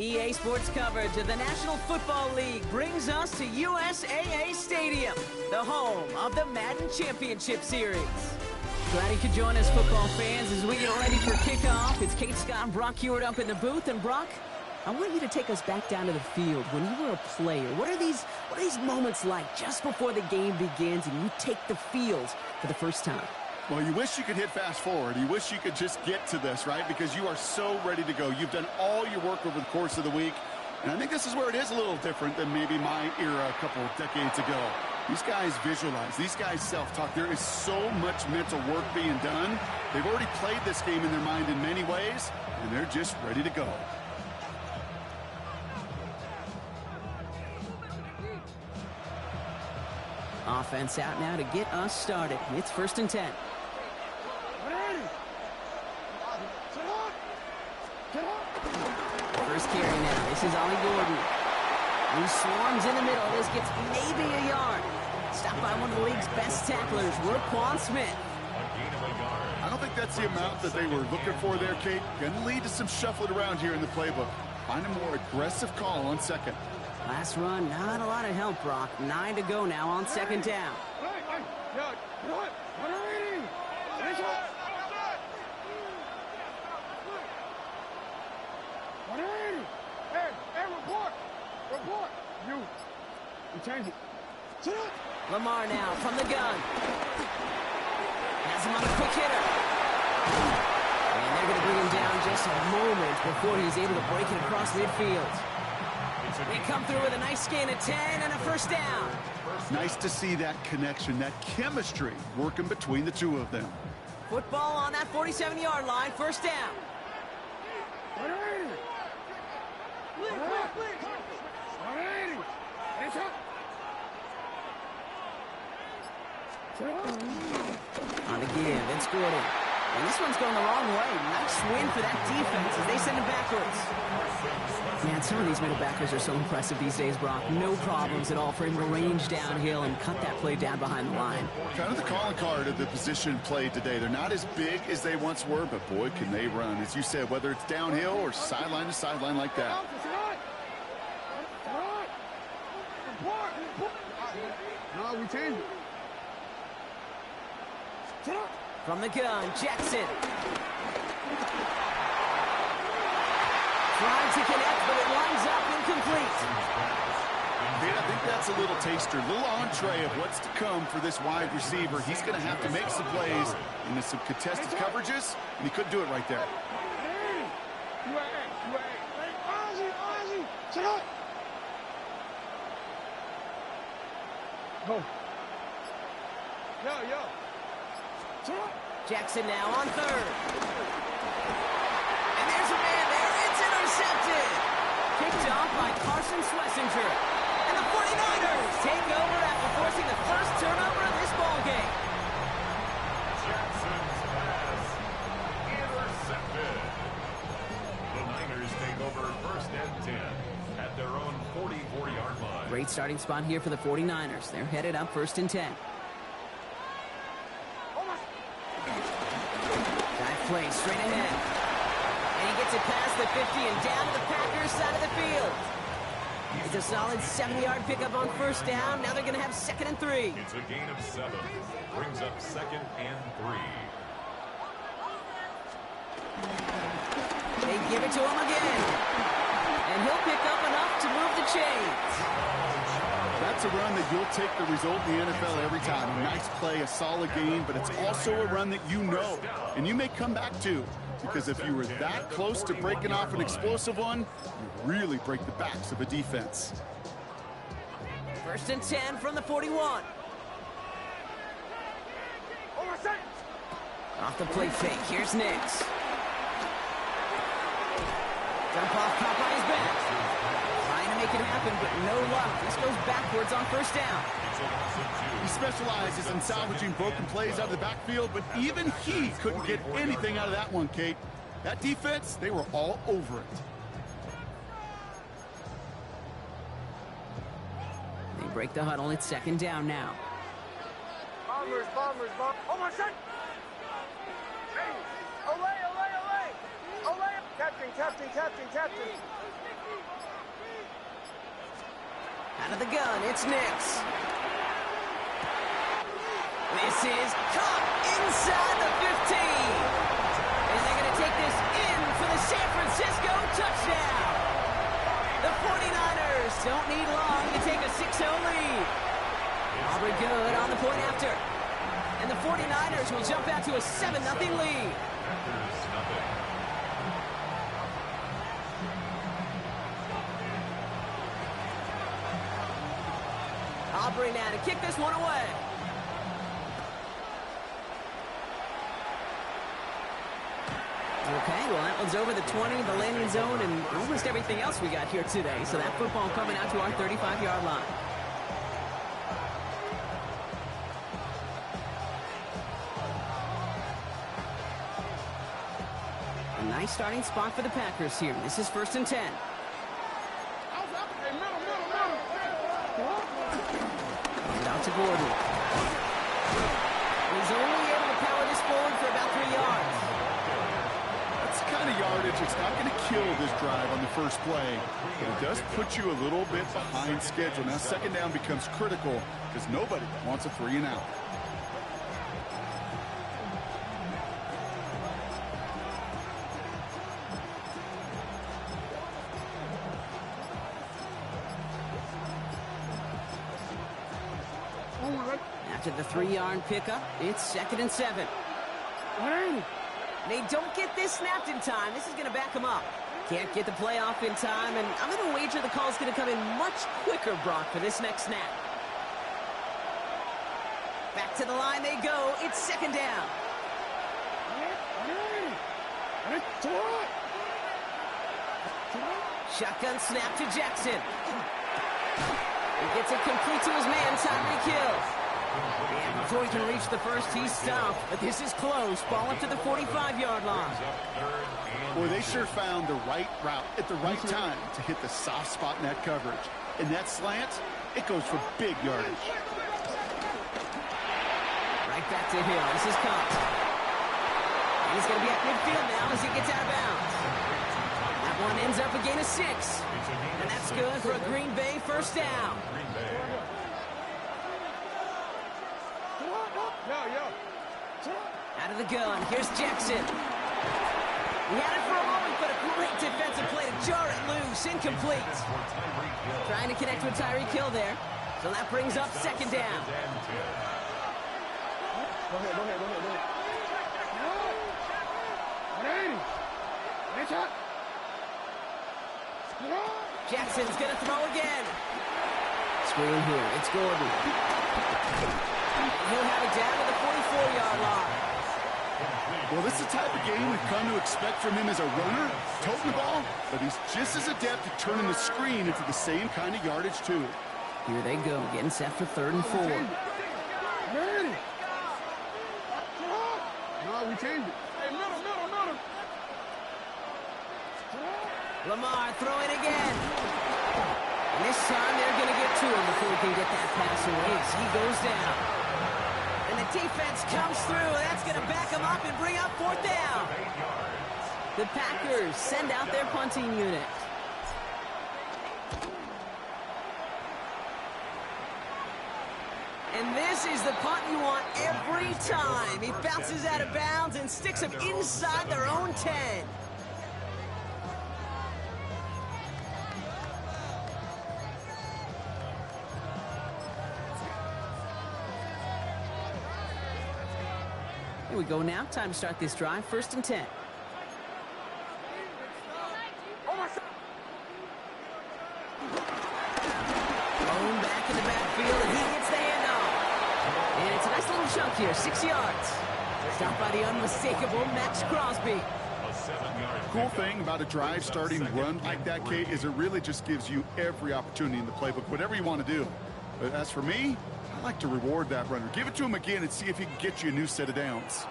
EA Sports coverage of the National Football League brings us to USAA Stadium, the home of the Madden Championship Series. Glad you could join us, football fans, as we get ready for kickoff. It's Kate, Scott, and Brock Hewitt up in the booth. And Brock, I want you to take us back down to the field. When you were a player, what are these moments like just before the game begins and you take the field for the first time? Well, you wish you could hit fast forward. You wish you could just get to this, right? Because you are so ready to go. You've done all your work over the course of the week. And I think this is where it is a little different than maybe my era a couple of decades ago. These guys visualize. These guys self-talk. There is so much mental work being done. They've already played this game in their mind in many ways, and they're just ready to go. Offense out now to get us started. It's 1st and 10. First carry now. This is Ollie Gordon. He swarms in the middle. This gets maybe a yard. Stopped by one of the league's best tacklers, Roquan Smith. I don't think that's the amount that they were looking for there, Kate. Going to lead to some shuffling around here in the playbook. Find a more aggressive call on second. Last run, not a lot of help, Brock. 9 to go now on 2nd down. Lamar now from the gun. Has him on the quick hitter. And they're going to bring him down just a moment before he's able to break it across midfield. They come through with a nice gain of 10 and a 1st down. Nice to see that connection, that chemistry working between the two of them. Football on that 47-yard line, 1st down. On the give, it's Gordon. And this one's going the wrong way. Nice win for that defense as they send it backwards. Man, some of these middle backers are so impressive these days, Brock. No problems at all for him to range downhill and cut that play down behind the line. Kind of the calling card of the position played today. They're not as big as they once were, but boy, can they run. As you said, whether it's downhill or sideline to sideline like that. No, we changed it. From the gun, Jackson. Trying to connect, but it winds up incomplete. I think that's a little taster, a little entree of what's to come for this wide receiver. He's going to have to make some plays into some contested coverages, and he couldn't do it right there. Go. Yo. Jackson now on 3rd. And there's a man there. It's intercepted. Picked off by Carson Schlesinger. And the 49ers take over after forcing the first turnover of this ballgame. Jackson's pass intercepted. The Niners take over 1st and 10 at their own 44-yard line. Great starting spot here for the 49ers. They're headed up 1st and 10. Play straight ahead. And he gets it past the 50 and down to the Packers side of the field. It's a solid 70-yard pickup on 1st down. Now they're going to have 2nd and 3. It's a gain of 7. Brings up 2nd and 3. They give it to him again. And he'll pick up enough to move the chains. That's a run that you'll take the result in the NFL every time. A nice play, a solid game, but it's also a run that you know and you may come back to, because if you were that close to breaking off an explosive one, you really break the backs of a defense. 1st and 10 from the 41. Off the play fake, here's Nix. Jump off Popeye's back. Trying to make it happen, but no luck. This goes backwards on 1st down. He specializes in salvaging broken plays out of the backfield, but even he couldn't get anything out of that one, Kate. That defense, they were all over it. They break the huddle. It's 2nd down now. Bombers. Oh, my son! Olay! Captain! Out of the gun, it's Nix. This is caught inside the 15. And they're going to take this in for the San Francisco touchdown. The 49ers don't need long to take a 6-0 lead. Aubrey good on the point after. And the 49ers will jump out to a 7-0 lead. Aubrey now to kick this one away. Okay, well, that one's over the 20, the landing zone, and almost everything else we got here today. So that football coming out to our 35-yard line. A nice starting spot for the Packers here. This is 1st and 10. And out to Gordon. He's only able to power this forward for about 3 yards. Kind of yardage, it's not going to kill this drive on the first play, but it does put you a little bit behind schedule. Now 2nd down becomes critical because nobody wants a 3 and out. After the 3-yard pickup, it's 2nd and 7. They don't get this snapped in time. This is going to back them up. Can't get the play off in time, and I'm going to wager the call's going to come in much quicker, Brock, for this next snap. Back to the line they go. It's 2nd down. Shotgun snap to Jackson. He gets it complete to his man, Tyreek Hill. And before he can reach the first, he's stopped. But this is close. Ball up to the 45-yard line. Boy, they sure found the right route at the right time to hit the soft spot in that coverage. And that slant, it goes for big yardage. Right back to Hill. This is caught. And he's going to be at midfield now as he gets out of bounds. That one ends up a gain of 6. And that's good for a Green Bay 1st down. Out of the gun, here's Jackson. He had it for a moment, but a great defensive play to jar it loose. Incomplete. Trying to connect with Tyreek Hill there. So that brings up 2nd down. Go ahead. Jackson's going to throw again. Screen here, it's Gordon. He'll have it down to the 44-yard line. Well, this is the type of game we've come to expect from him as a runner, toting the ball, but he's just as adept at turning the screen into the same kind of yardage, too. Here they go, getting set for 3rd and 4. No, we changed it. Hey, middle. Lamar throwing again. And this time they're going to get to him before he can get that pass away as he goes down. And the defense comes through. That's going to back him up and bring up 4th down. The Packers send out their punting unit. And this is the punt you want every time. He bounces out of bounds and sticks them inside their own 10. Here we go now. Time to start this drive. 1st and 10. Thrown back in the backfield, and he gets the handoff. And it's a nice little chunk here, 6 yards. Stopped by the unmistakable Max Crosby. Cool thing about a drive starting run like that, Kate, is it really just gives you every opportunity in the playbook, whatever you want to do. But as for me, I like to reward that runner. Give it to him again and see if he can get you a new set of downs.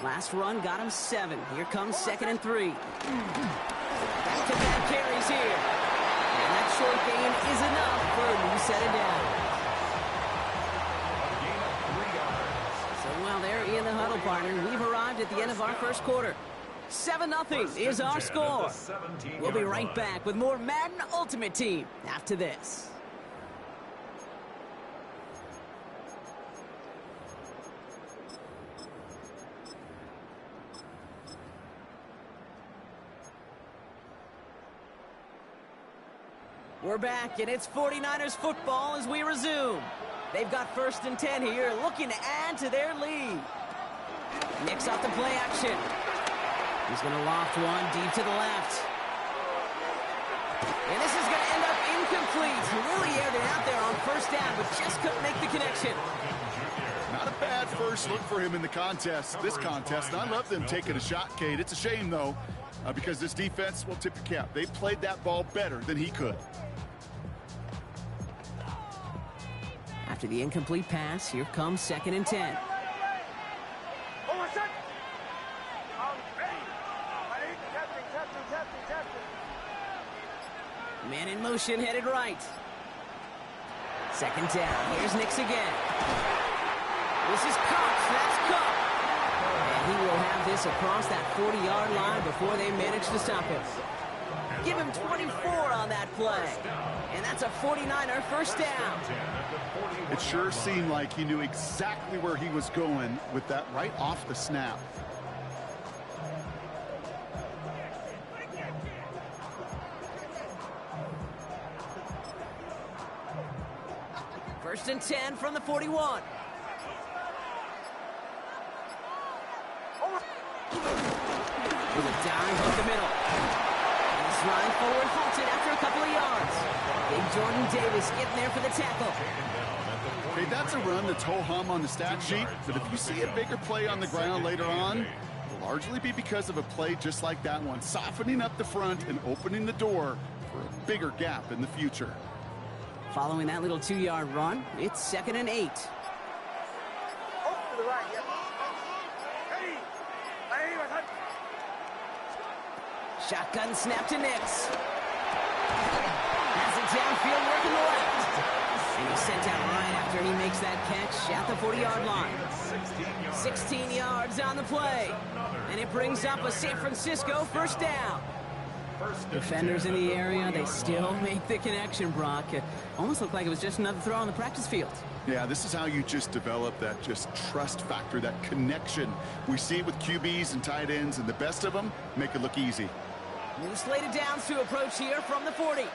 Last run got him 7. Here comes 2nd and 3. Back-to-back carries here. And that short gain is enough for a new set of downs. So while they're in the huddle, partner, we've arrived at the end of our 1st quarter. 7-0 is our score. We'll be right back with more Madden Ultimate Team after this. We're back, and it's 49ers football as we resume. They've got 1st and 10 here, looking to add to their lead. Nick's off the play action. He's going to loft one deep to the left. And this is going to end up incomplete. He really aired it out there on 1st down, but just couldn't make the connection. Not a bad first look for him in the contest, this contest. And I love them taking a shot, Kate. It's a shame, though, because this defense will tip your cap. They played that ball better than he could. After the incomplete pass, here comes 2nd and 10. Man in motion, headed right. 2nd down. Here's Nix again. This is Cox. That's Cox. And he will have this across that 40-yard line before they manage to stop him. Give him 24 on that play. And that's a 49er 1st down. It sure seemed like he knew exactly where he was going with that right off the snap. First and 10 from the 41. With a dive up the middle. And slide forward, halted after a couple of yards. Big Jordan Davis getting there for the tackle. Okay, that's a run that's ho-hum on the stat sheet, but if you see a bigger play on the ground later on, it'll largely be because of a play just like that one, softening up the front and opening the door for a bigger gap in the future. Following that little 2-yard run, it's 2nd and 8. Shotgun snap to Nix. Has it downfield, working the left. And he's sent out right after he makes that catch at the 40-yard line. 16 yards on the play. And it brings up a San Francisco 1st down. Defenders in the area, they still make the connection, Brock. It almost looked like it was just another throw on the practice field. Yeah, this is how you just develop that just trust factor, that connection. We see it with QBs and tight ends, and the best of them make it look easy. New slated downs to approach here from the 40. They'll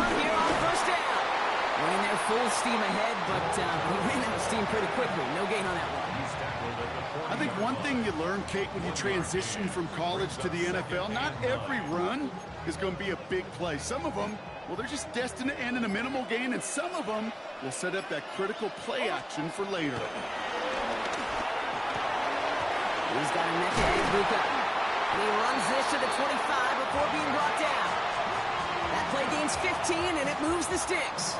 run here on 1st down. Running there full steam ahead, but he ran out of steam pretty quickly. No gain on that one. I think one thing you learn, Kate, when you transition from college to the NFL, not every run is going to be a big play. Some of them, well, they're just destined to end in a minimal gain, and some of them will set up that critical play action for later. He's got a neck-to-head Luka. And he runs this to the 25 before being brought down. That play gains 15, and it moves the sticks.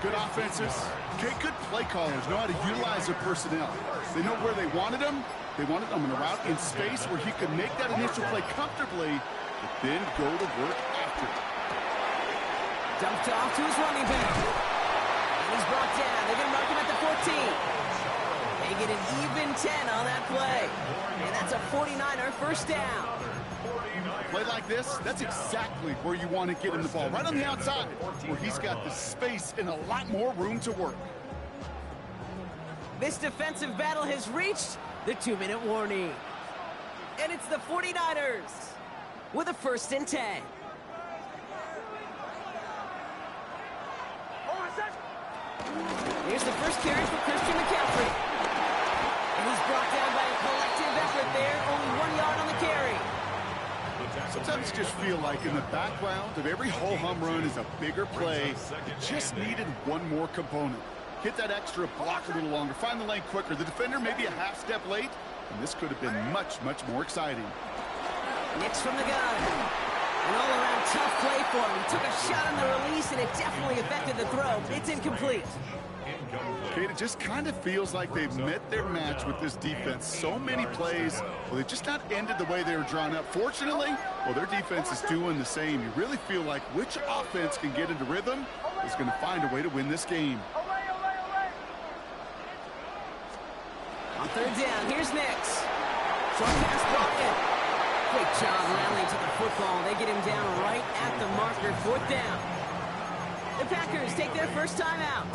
Good offenses. Okay, good play callers know how to utilize their personnel. They know where they wanted them. They wanted them in a route in space where he could make that initial play comfortably, but then go to work after it. Dumped off to his running back. And he's brought down. They're going to mark him at the 14. They get an even 10 on that play. And that's a 49er 1st down. Play like this, that's exactly where you want to get him the ball. Right on the outside, where he's got the space and a lot more room to work. This defensive battle has reached the 2-minute warning. And it's the 49ers with a 1st and 10. Here's the first carry for Christian McCaffrey. And he's brought down by a collective effort there. Only 1 yard on the carry. Sometimes you just feel like in the background of every ho-hum run is a bigger play. You just needed one more component. Hit that extra block a little longer. Find the lane quicker. The defender may be a half step late, and this could have been much, much more exciting. Nix from the gun. An all-around tough play for him. He took a shot on the release, and it definitely affected the throw. It's incomplete. Kate, it just kind of feels like they've met their match with this defense. So many plays, well, they've just not ended the way they were drawn up. Fortunately, well, their defense is doing the same. You really feel like which offense can get into rhythm is going to find a way to win this game. On 3rd down, here's Nix. Short pass brought in. Great job rallying to the football. They get him down right at the marker, 4th down. The Packers take their first time out,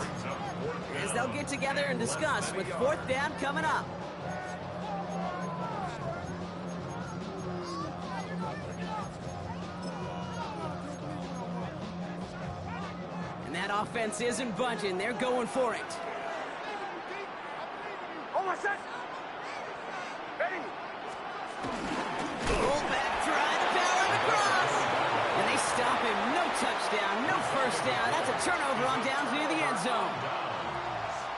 as they'll get together and discuss with 4th down coming up. offense isn't budging. They're going for it. Almost set. Ready. Fullback trying to power the cross. And they stop him. No touchdown, no first down. That's a turnover on downs near the end zone.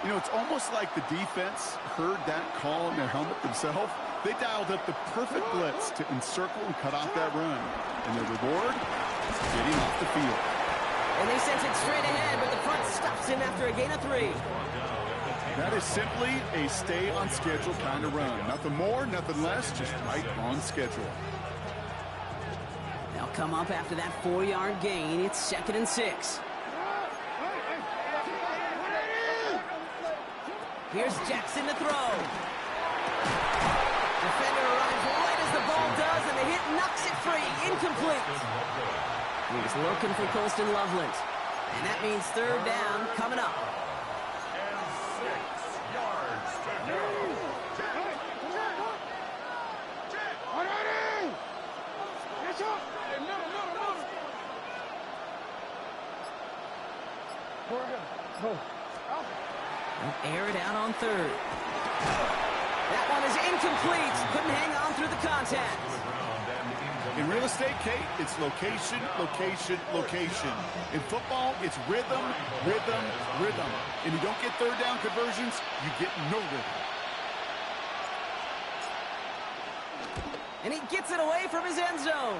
You know, it's almost like the defense heard that call in their helmet themselves. They dialed up the perfect blitz to encircle and cut off that run. And their reward, getting off the field. And they sent it straight ahead, but the front stops him after a gain of 3. That is simply a stay on schedule kind of run. Nothing more, nothing less, just right on schedule. They'll come up after that 4-yard gain. It's 2nd and 6. Here's Jackson to throw. Defender arrives right as the ball does, and the hit knocks it free. Incomplete. He's looking for Colston Loveland. And that means 3rd down coming up. And 6 yards to go. They'll air it out on 3rd. That one is incomplete. Couldn't hang on through the contact. In real estate, Kate, it's location, location, location. In football, it's rhythm, rhythm, rhythm. And you don't get 3rd down conversions, you get no rhythm. And he gets it away from his end zone.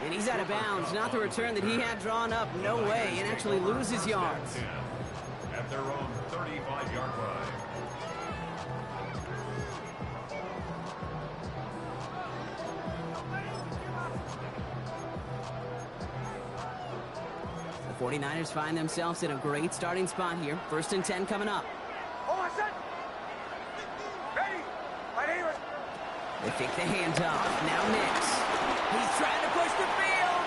And he's out of bounds. Not the return that he had drawn up. No way. And actually loses yards. At their own 35-yard line. The 49ers find themselves in a great starting spot here. 1st and 10 coming up. Almost set. Ready. Right here. They fake the handoff. Now Nix. He's trying to push the field.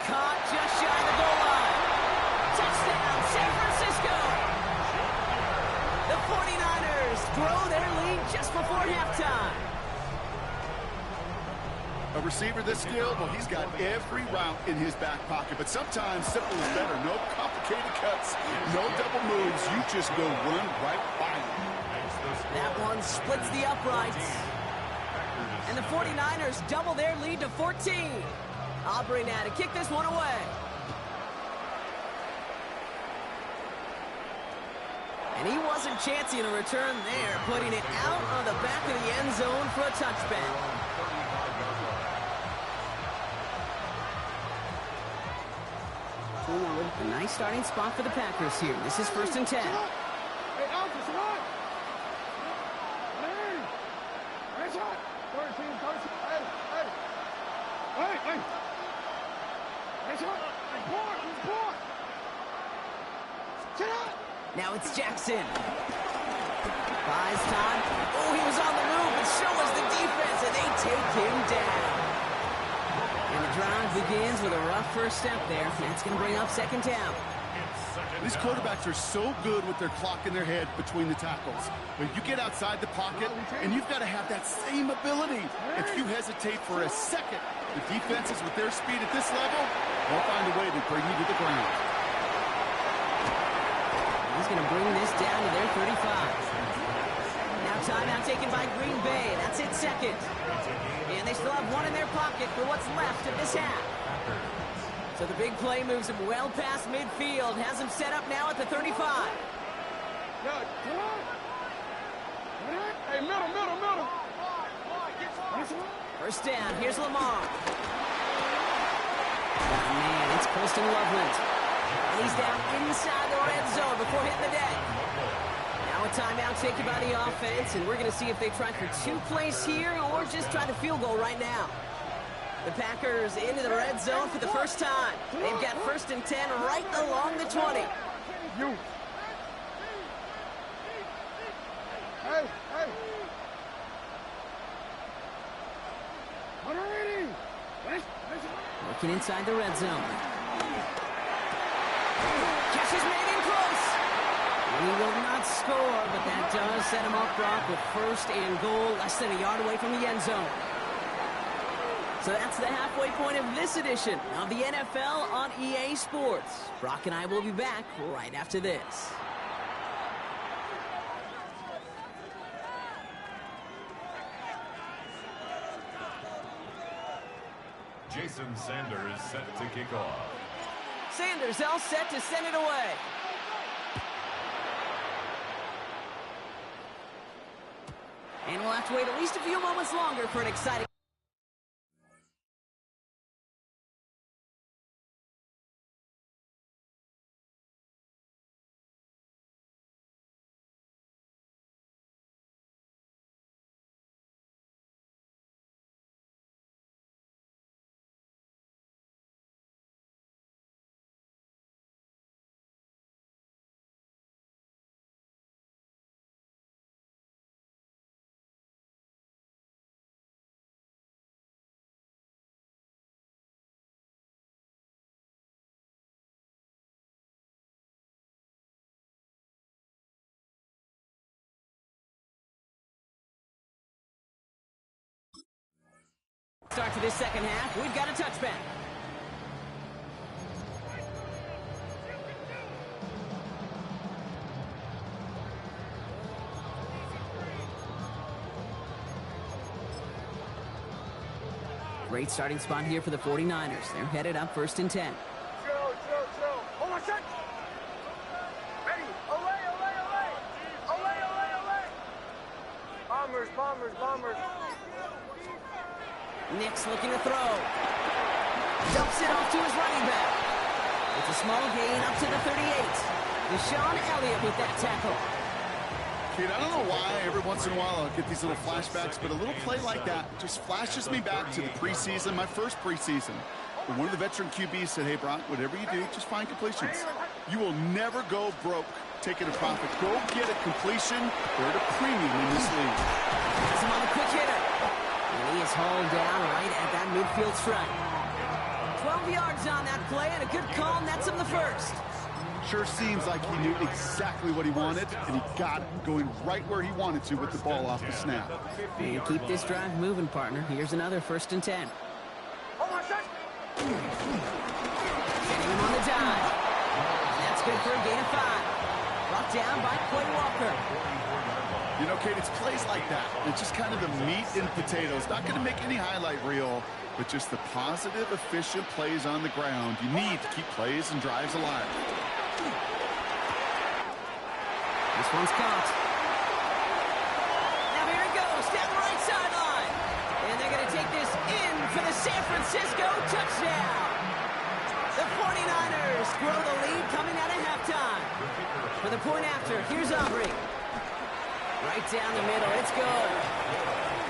Caught just shy of the goal line. Touchdown, San Francisco. The 49ers grow their lead just before halftime. A receiver this skilled, well, he's got every route in his back pocket. But sometimes simple is better. No complicated cuts, no double moves. You just go run right by him. That one splits the uprights. And the 49ers double their lead to 14. Aubrey now to kick this one away. And he wasn't chancing a return there, putting it out on the back of the end zone for a touchback. A nice starting spot for the Packers here. This is 1st and 10. Now it's Jackson. Buys time. Oh, he was on the move, but so was the defense, and they take him down. And the drive begins with a rough first step there. That's going to bring up 2nd down. These quarterbacks are so good with their clock in their head between the tackles. But you get outside the pocket, and you've got to have that same ability. If you hesitate for a second, the defenses with their speed at this level, they'll find a way to bring you to the ground. He's going to bring this down to their 35. Now timeout taken by Green Bay. That's it, 2nd. And they still have one in their pocket for what's left of this half. So the big play moves him well past midfield. Has him set up now at the 35. Hey, middle. 1st down. Here's Lamar. Oh, man, it's Colston Loveland. And he's down inside the red zone before hitting the deck. Now a timeout taken by the offense, and we're going to see if they try for 2 plays here or just try the field goal right now. The Packers into the red zone for the first time. They've got 1st and 10 right along the 20. Hey. Looking inside the red zone. Catch is made in close. He will not score, but that does set him up, Brock, with 1st and goal, less than a yard away from the end zone. So that's the halfway point of this edition of the NFL on EA Sports. Brock and I will be back right after this. Jason Sanders set to kick off. Sanders all set to send it away. And we'll have to wait at least a few moments longer for an exciting... Start to this second half, we've got a touchback. Great starting spot here for the 49ers. They're headed up 1st and 10. Chill. Hold my set. Ready. Away. Bombers. Nick's looking to throw. Dumps it off to his running back. It's a small gain up to the 38. Deshaun Elliott with that tackle. Kate, I don't know why every once in a while I'll get these little flashbacks, but a little play like that just flashes me back to the preseason, my first preseason. When one of the veteran QBs said, hey, Brock, whatever you do, just find completions. You will never go broke taking a profit. Go get a completion. They're at a premium in this league. Gets him on the quick hitter. And he is hauled down right at that midfield stripe. 12 yards on that play, and a good call nets him the first. Sure seems like he knew exactly what he wanted, and he got it, going right where he wanted to with the ball off the snap. And keep this drive moving, partner. Here's another 1st and 10. Hold my set. Getting him on the dive. That's good for a gain of 5. Brought down by Quay Walker. You know, Kate, it's plays like that. It's just kind of the meat and potatoes. Not going to make any highlight reel, but just the positive, efficient plays on the ground. You need to keep plays and drives alive. This one's caught. Now here it goes, down the right sideline. And they're going to take this in for the San Francisco touchdown. The 49ers grow the lead coming out of halftime. For the point after, here's Aubrey. Right down the middle, it's good.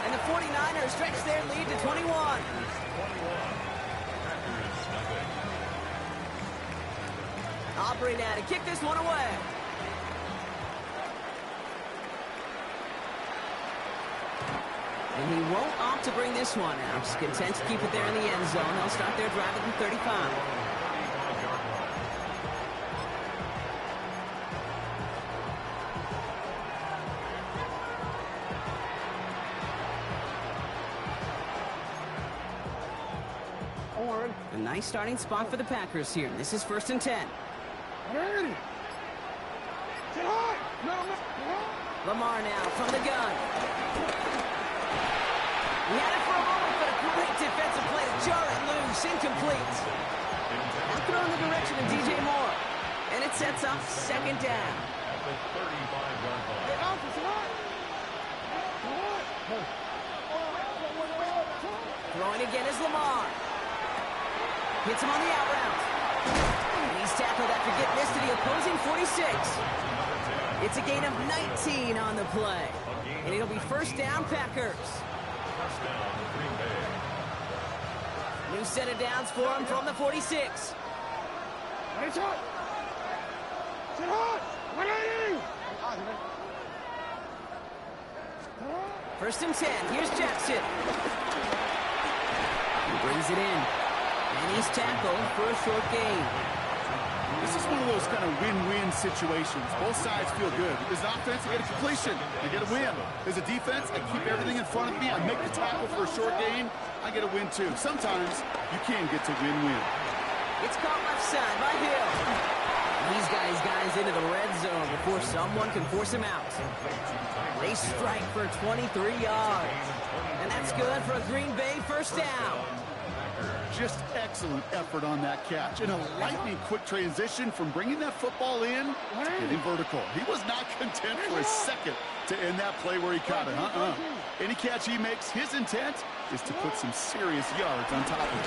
And the 49ers stretch their lead to 21. Aubrey now to kick this one away. And he won't opt to bring this one out. Just content to keep it there in the end zone. They'll start their drive at the 35. A nice starting spot for the Packers here. This is 1st and 10. Ready. Sit high. No. Lamar now from the gun. He had it for a moment, but a great defensive play to jar it loose. Incomplete. Now throw in the direction of DJ Moore. And it sets up 2nd down. At the 35-yard line. Throwing again is Lamar. Hits him on the out route. And he's tackled after getting this to the opposing 46. It's a gain of 19 on the play. And it'll be 1st down, Packers. Touchdown, Green Bay. New set of downs for him from the 46. Ready, shot. Sit high. 180. 1st and 10. Here's Jackson. He brings it in. And he's tackled for a short gain. This is one of those kind of win-win situations. Both sides feel good. As an offense, I get a completion. I get a win. As a defense, I keep everything in front of me. I make the tackle for a short gain. I get a win, too. Sometimes you can get to win-win. It's caught left side by Hill. These guys into the red zone before someone can force him out. They strike for 23 yards. And that's good for a Green Bay first down. Just excellent effort on that catch. And a lightning quick transition from bringing that football in to getting vertical. He was not content for a second to end that play where he caught it. Any catch he makes, his intent is to put some serious yards on top of it.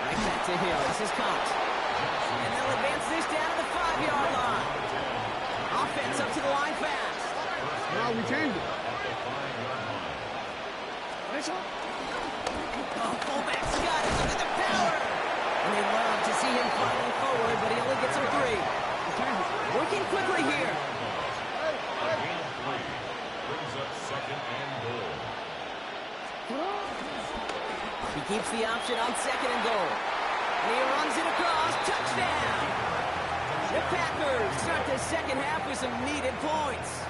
Right back to Hill. This is caught. And they'll advance this down to the 5-yard line. Offense up to the line fast. Now we changed it. Oh, fullback Scott is under the power. And they love to see him flying forward, but he only gets him 3. Working quickly here. Brings up second and goal. He keeps the option on second and goal. And he runs it across. Touchdown. The Packers start the second half with some needed points.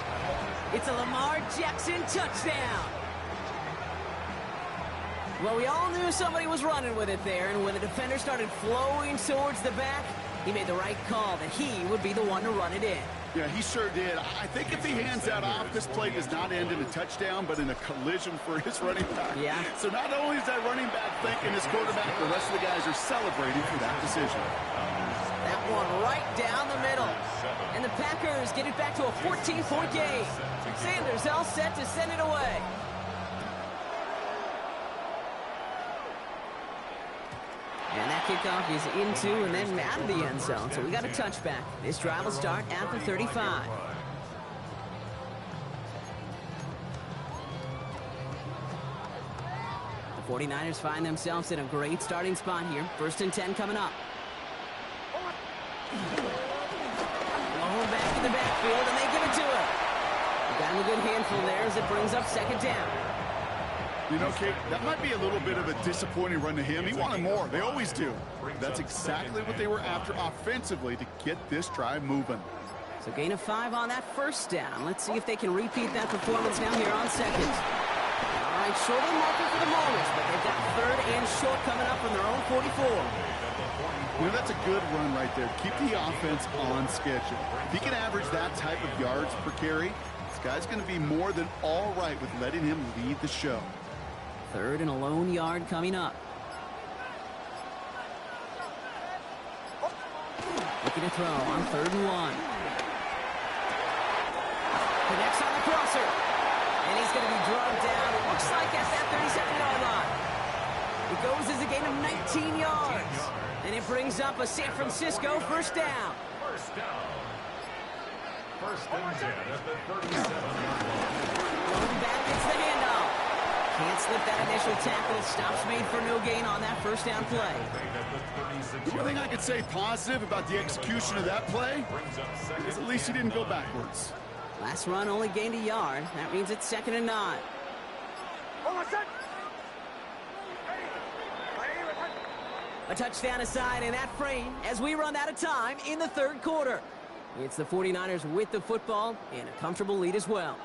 It's a Lamar Jackson touchdown. Well, we all knew somebody was running with it there, and when the defender started flowing towards the back, he made the right call that he would be the one to run it in. Yeah, he sure did. I think if he hands that off, this play does not end in a touchdown, but in a collision for his running back. Yeah. So not only is that running back thinking his quarterback, the rest of the guys are celebrating for that decision. That one right down the middle. And the Packers get it back to a 14-point game. Sanders all set to send it away. And that kickoff is into and then out of the end zone. So we got a touchback. This drive will start at the 35. The 49ers find themselves in a great starting spot here. 1st and 10 coming up. Going back in the backfield, and they give it to him. Got him a good handful there as it brings up 2nd down. You know, Kate, that might be a little bit of a disappointing run to him. He wanted more. They always do. That's exactly what they were after offensively to get this drive moving. So gain of 5 on that 1st down. Let's see if they can repeat that performance now here on 2nd. All right, short of the marker for the moment, but they've got 3rd and short coming up from their own 44. You know, that's a good run right there. Keep the offense on schedule. If he can average that type of yards per carry, this guy's going to be more than all right with letting him lead the show. 3rd and a lone yard coming up. Looking to throw on 3rd and 1. Connects on the crosser. And he's going to be drugged down. It looks like at that 37-yard line. It goes as a gain of 19 yards. And it brings up a San Francisco 1st down. 1st down. 1st and 10 at the 37-yard line. Going back, it's the handoff. Can't slip that initial tackle. Stops made for no gain on that 1st down play. The one thing I could say positive about the execution of that play is at least he didn't go backwards. Last run only gained a yard. That means it's 2nd and 9. A touchdown aside in that frame as we run out of time in the 3rd quarter. It's the 49ers with the football and a comfortable lead as well.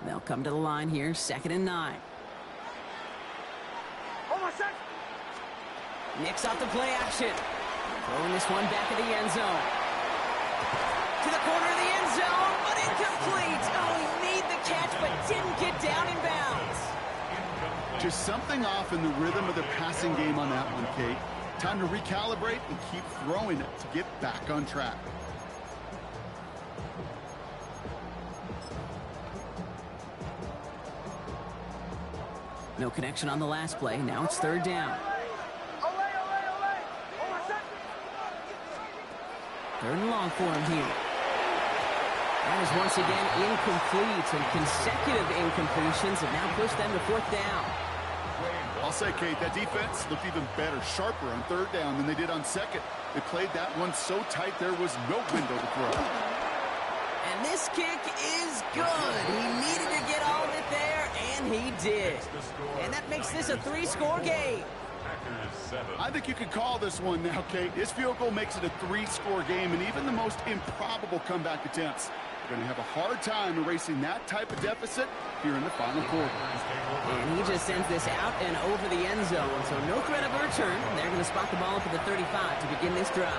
They'll come to the line here, 2nd and 9. Nicks out the play action. Throwing this one back in the end zone. To the corner of the end zone, but incomplete. Oh, he made the catch, but didn't get down in bounds. Just something off in the rhythm of the passing game on that one, Kate. Time to recalibrate and keep throwing it to get back on track. No connection on the last play. Now it's 3rd down. 3rd and long for him here. That is once again incomplete, and consecutive incompletions have now pushed them to fourth down. I'll say, Kate, that defense looked even better, sharper on third down than they did on second. They played that one so tight there was no window to throw. And this kick is good. He needed to get all of it there, and he did. And that makes this a 3-score game. I think you could call this one now, Kate. This field goal makes it a 3-score game, and even the most improbable comeback attempts are going to have a hard time erasing that type of deficit here in the final quarter. And he just sends this out and over the end zone, so no threat of a return. They're going to spot the ball up at the 35 to begin this drive.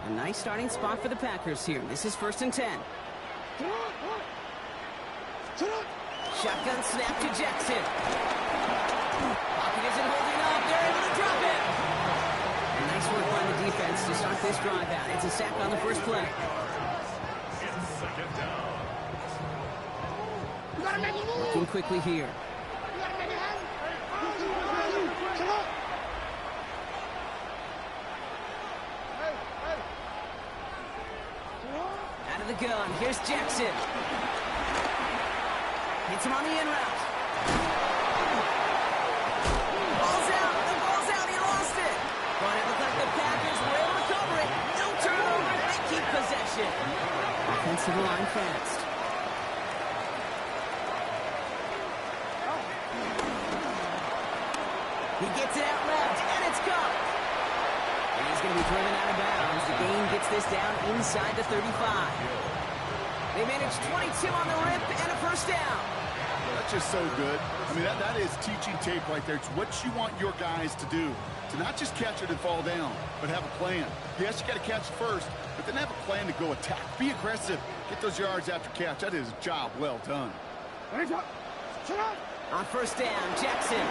A nice starting spot for the Packers here. This is 1st and 10. Shotgun snap to Jackson. Pocket isn't holding up. They're able to drop it. And nice work by the defense to start this drive out. It's a sack on the first play. It's second down. Working quickly here. Out of the gun. Here's Jackson. Hits him on the in route. Ball's out. The ball's out. He lost it. But it looked like the Packers were able to cover it. No turnover. They keep possession. Offensive line fast. He gets it out left, and it's caught. And he's going to be driven out of bounds. The gain gets this down inside the 35. They managed 22 on the rip and a first down. That's just so good. I mean, that is teaching tape right there. It's what you want your guys to do. To not just catch it and fall down, but have a plan. Yes, you got to catch it first, but then have a plan to go attack. Be aggressive. Get those yards after catch. That is a job well done. On first down, Jackson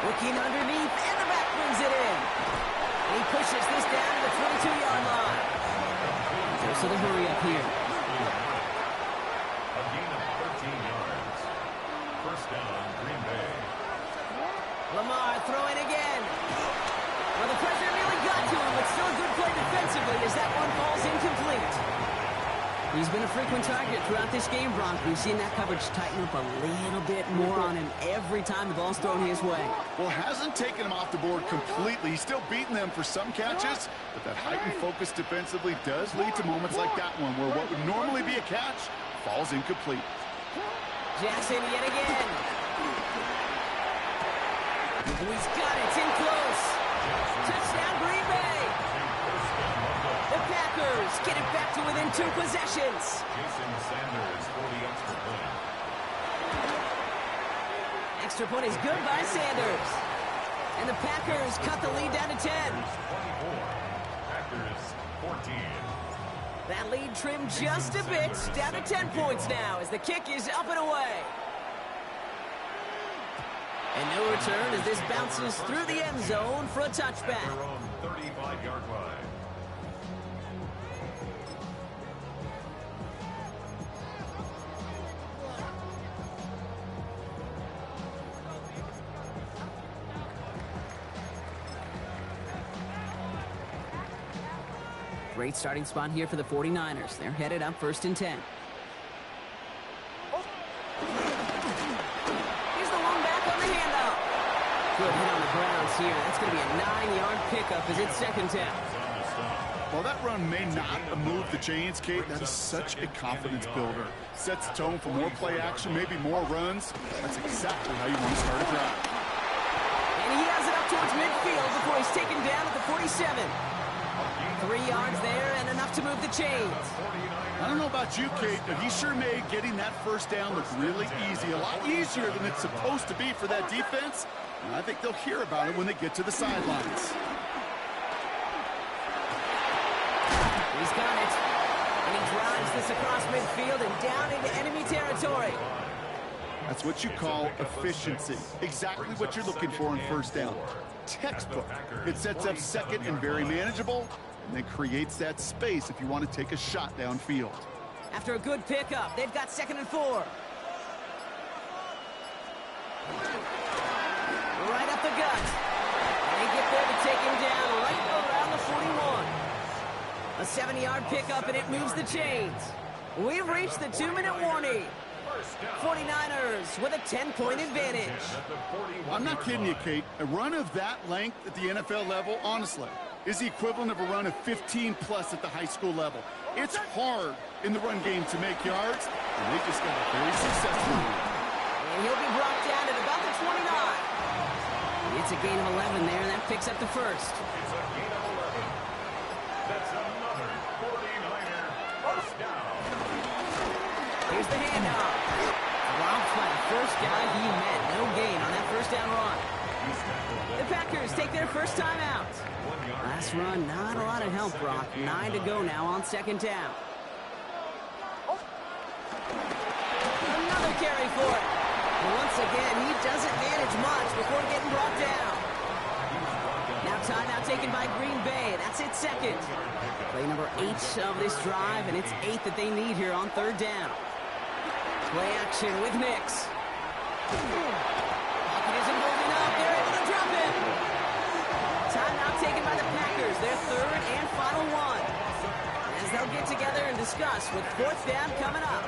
looking underneath, and the back brings it in. And he pushes this down to the 22-yard line. So the hurry up here. A gain of 13 yards. First down, Green Bay. Lamar throwing again. Well, the pressure nearly got to him, but still a good play defensively as that one falls incomplete. He's been a frequent target throughout this game, Bronk. We've seen that coverage tighten up a little bit more on him every time the ball's thrown his way. Well, hasn't taken him off the board completely. He's still beating them for some catches, but that heightened focus defensively does lead to moments like that one where what would normally be a catch falls incomplete. Jackson yet again. He's got it. It's in close. Touchdown, Green Bay. The Packers get it back to within 2 possessions. Jason Sanders for the extra point. Extra point is good by Sanders. And the Packers cut the lead down to 10. 24. Packers 14. That lead trimmed just a bit, down to 10 points now as the kick is up and away. And no return as this bounces through the end zone for a touchback. Their own 35-yard line. Great starting spot here for the 49ers. They're headed up 1st and 10. Here's the one back on the handoff. Good hit on the grounds here. That's going to be a 9-yard pickup as it's 2nd down. While that run may not move the chains, Kate, that is such a confidence builder. Sets the tone for more play action, maybe more runs. That's exactly how you want to start a drive. And he has it up towards midfield before he's taken down at the 47. 3 yards there and enough to move the chains. I don't know about you, Kate, but he sure made getting that first down look really easy. A lot easier than it's supposed to be for that defense. And I think they'll hear about it when they get to the sidelines. He's got it. And he drives this across midfield and down into enemy territory. That's what you call efficiency. Exactly what you're looking for in first down. Textbook. It sets up second and very manageable, and then creates that space if you want to take a shot downfield. After a good pickup, they've got 2nd and 4. Right up the gut. And they get there to take him down right around the 41. A 70-yard pickup, and it moves the chains. We've reached the 2-minute warning. 49ers with a 10-point advantage. I'm not kidding you, Kate. A run of that length at the NFL level, honestly, is the equivalent of a run of 15-plus at the high school level. It's hard in the run game to make yards, and they just got a very successful one. And he'll be brought down at about the 29. It's a gain of 11 there, and that picks up the first. It's a gain of 11. That's another 49er first down. Here's the handoff. Robbed by the first guy he met. No gain on that first down run. The Packers take their first time out. Last run, not a lot of help, Brock. 9 to go now on second down. Another carry for it. And once again, he doesn't manage much before getting brought down. Now timeout taken by Green Bay. That's its second. Play number 8 of this drive, and it's 8 that they need here on third down. Play action with Nix. Pocket isn't moving up. They're able to drop it. Timeout taken by the Packers. Their third and final one. As they'll get together and discuss with fourth down coming up.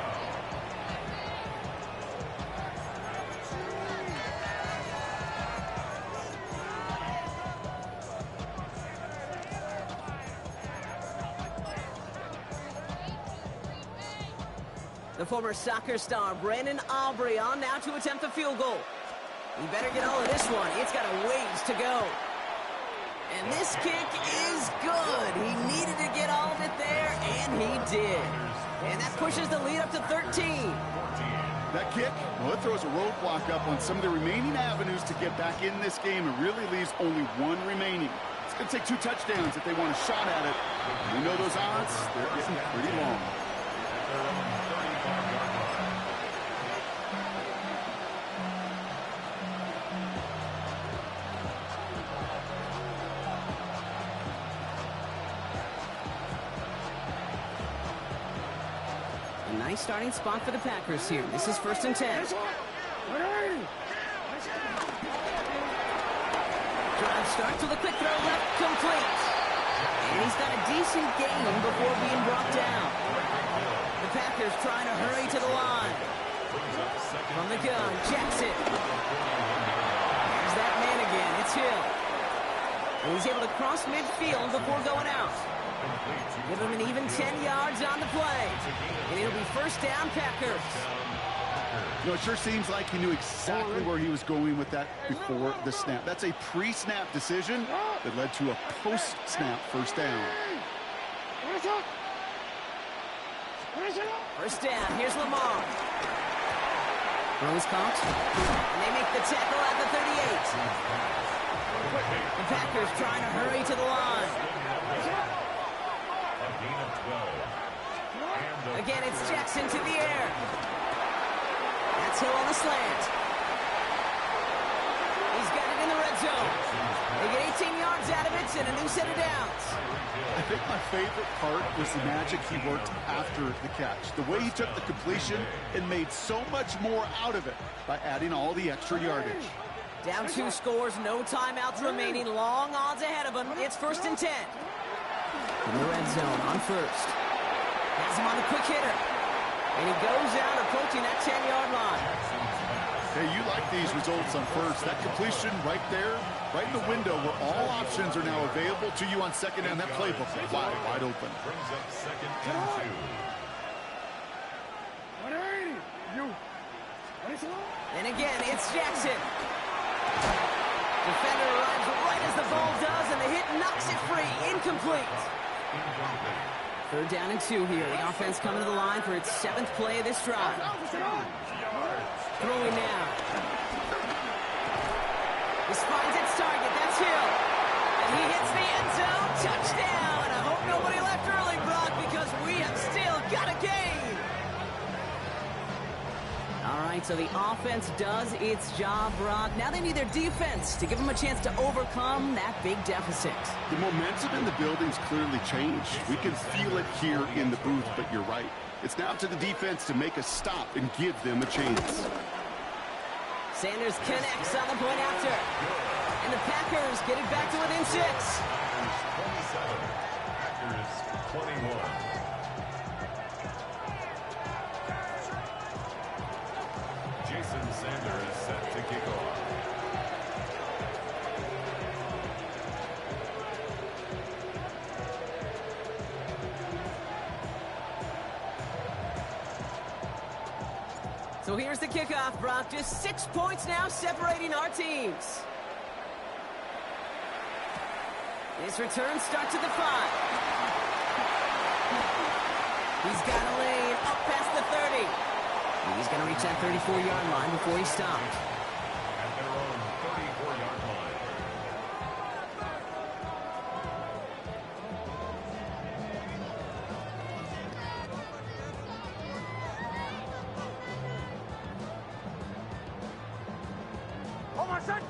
The former soccer star, Brandon Aubrey, on now to attempt the field goal. He better get all of this one. It's got a ways to go. And this kick is good. He needed to get all of it there, and he did. And that pushes the lead up to 13. That kick, well, it throws a roadblock up on some of the remaining avenues to get back in this game. It really leaves only one remaining. It's going to take 2 touchdowns if they want a shot at it. We know those odds, they're getting pretty long. Nice starting spot for the Packers here. This is 1st and 10. Drive starts with a quick throw left, complete. And he's got a decent gain before being brought down. The Packers trying to hurry to the line. From the gun, Jackson. There's that man again. It's Hill. And he's able to cross midfield before going out. Give him an even 10 yards on the play. And it'll be first down, Packers. You know, it sure seems like he knew exactly where he was going with that before the snap. That's a pre-snap decision that led to a post-snap first down. First down, here's Lamar. Rose caught. And they make the tackle at the 38. The Packers trying to hurry to the line. Again, it's Jackson to the air. That's Hill on the slant. He's got it in the red zone. They get 18 yards out of it and a new set of downs. I think my favorite part was the magic he worked after the catch. The way he took the completion and made so much more out of it by adding all the extra yardage. Down 2 scores, no timeouts remaining. Long odds ahead of him. It's 1st and 10. In the red zone on first. Has him on the quick hitter. And he goes out approaching that 10-yard line. Hey, you like these results on first. That completion right there, right in the window where all options are now available to you on second down. That playbook wide open. Brings up 2nd and 2. And again, it's Jackson. Defender arrives right as the ball does, and the hit knocks it free. Incomplete. Third down and 2 here. The offense coming to the line for its 7th play of this drive. Throwing now. This finds its target. That's Hill. And he hits the end zone. Touchdown. I hope nobody left early, Brock, because we have still got a game. All right, so the offense does its job, Brock. Now they need their defense to give them a chance to overcome that big deficit. The momentum in the building's clearly changed. We can feel it here in the booth, but you're right. It's now up to the defense to make a stop and give them a chance. Sanders connects on the point after. And the Packers get it back to within 6. Packers 27, Packers 21. Jason Sanders set to kick off. So here's the kickoff, Brock. Just 6 points now separating our teams. His return starts at the 5. He's got a lane up past the 30. He's going to reach that 34-yard line before he stopped. At their own 34-yard line.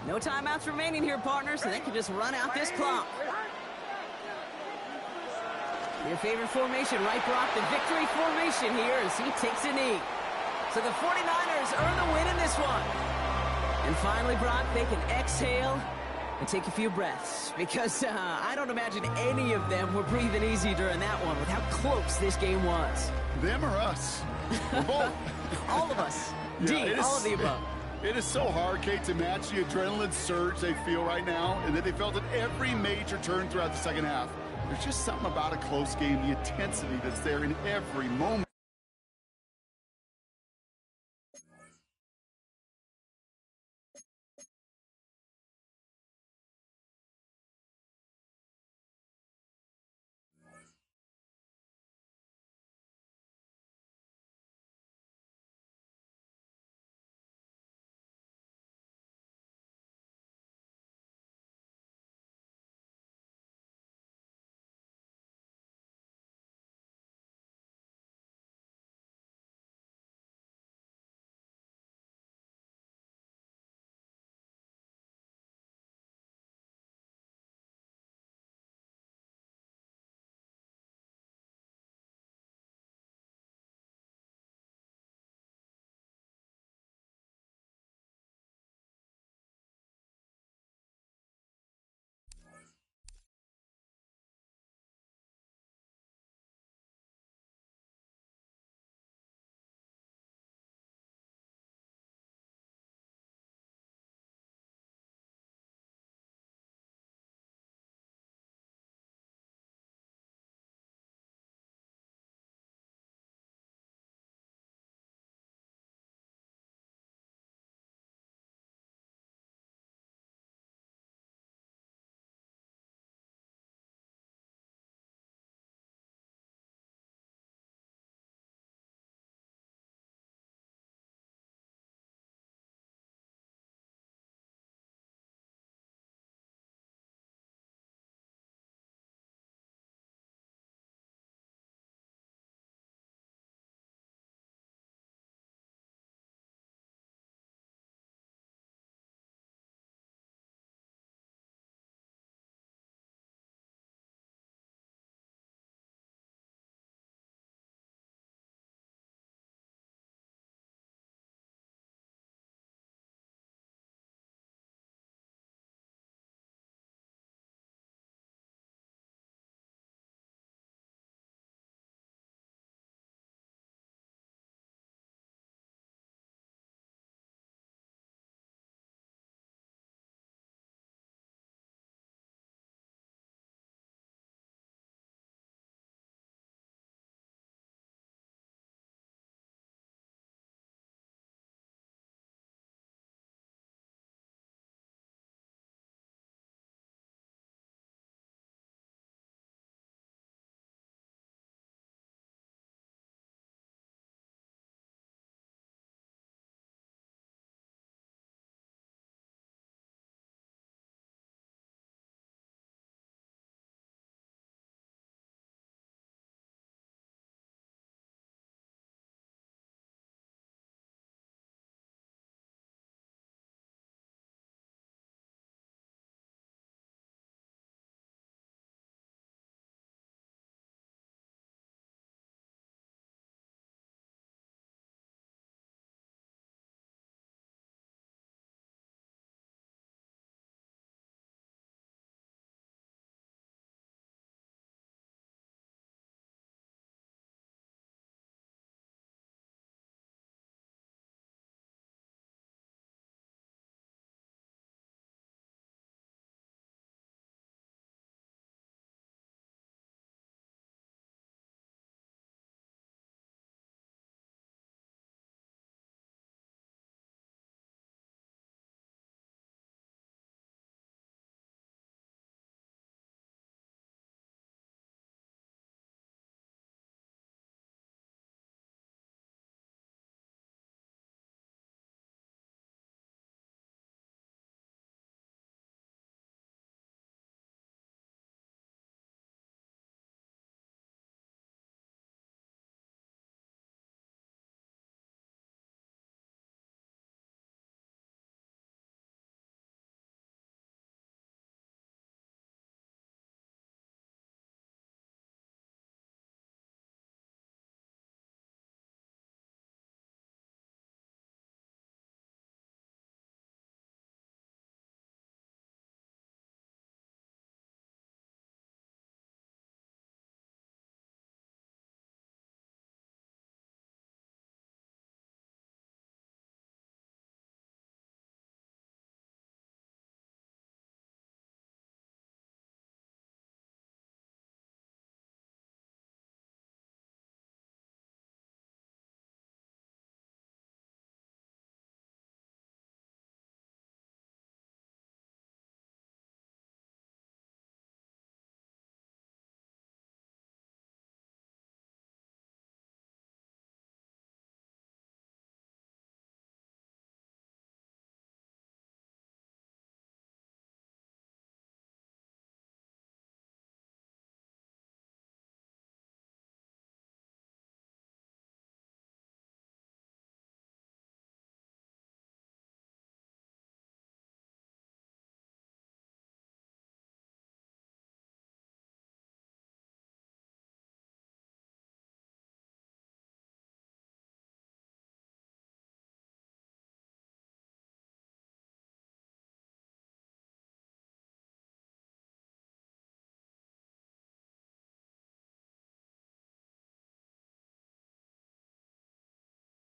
No timeouts remaining here, partners, so they can just run out this clock. Your favorite formation, right, Brock? The victory formation here as he takes a knee. So the 49ers earn the win in this one. And finally, Brock, they can exhale and take a few breaths. Because I don't imagine any of them were breathing easy during that one with how close this game was. Them or us? We're both. All of us. Yeah, D, all of the above. It is so hard, Kate, to match the adrenaline surge they feel right now, and that they felt at every major turn throughout the second half. There's just something about a close game, the intensity that's there in every moment.